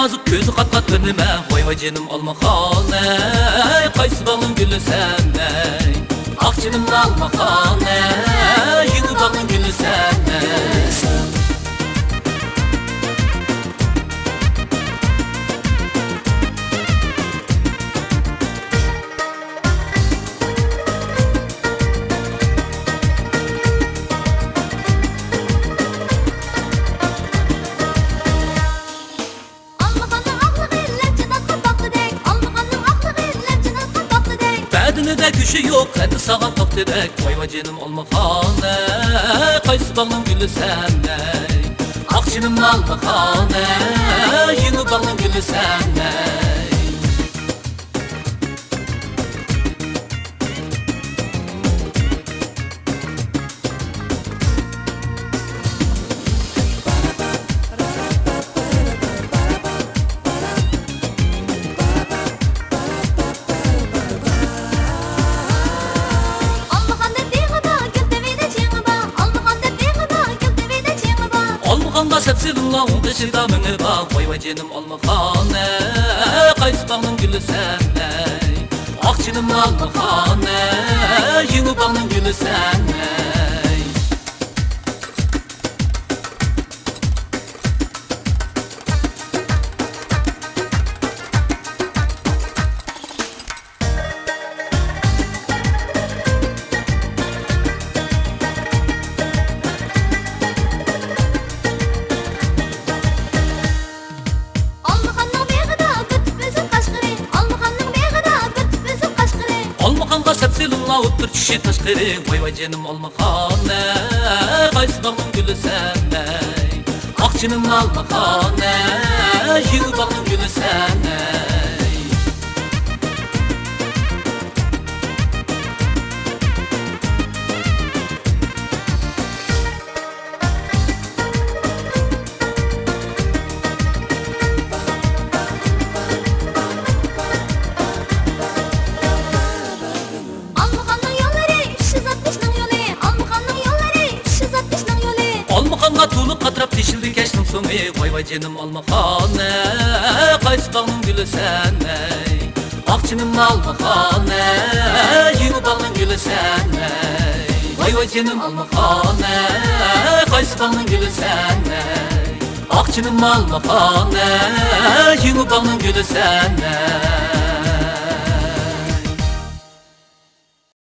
nazik gözü kat kat önüme. Vay vay canım alma hane, kaysı balın gülü sende. Ak canımla alma hane, yeni balın gülü sende. Bədinide gücü yok, hadi sağa top direk. Vay vay canım olma hane, kaysı balın gülü sende. Ak canımla alma hane, yeni balın gülü sende. Almağanda sepsilunla oldu şirda mını bak. Vay vay canım alma hane, kaysı balın gülü sende. Ak canımla alma hane, yeni balın gülü sende. Almağanda sepsilunla ottur kişi taşkırı. Vay vay canım alma hane, kaysı balın gülü sende. Ak canımla alma hane, yeni balın gülü sende. Almağanda tulu katrap dişildi geçtim sonu. Vay vay canım alma hane, kaysı balın gülü sende. Ak canımla alma hane, yeni balın gülü sende. Vay vay canım alma hane, kaysı balın gülü sende. Ak canımla alma hane, yeni balın gülü sende.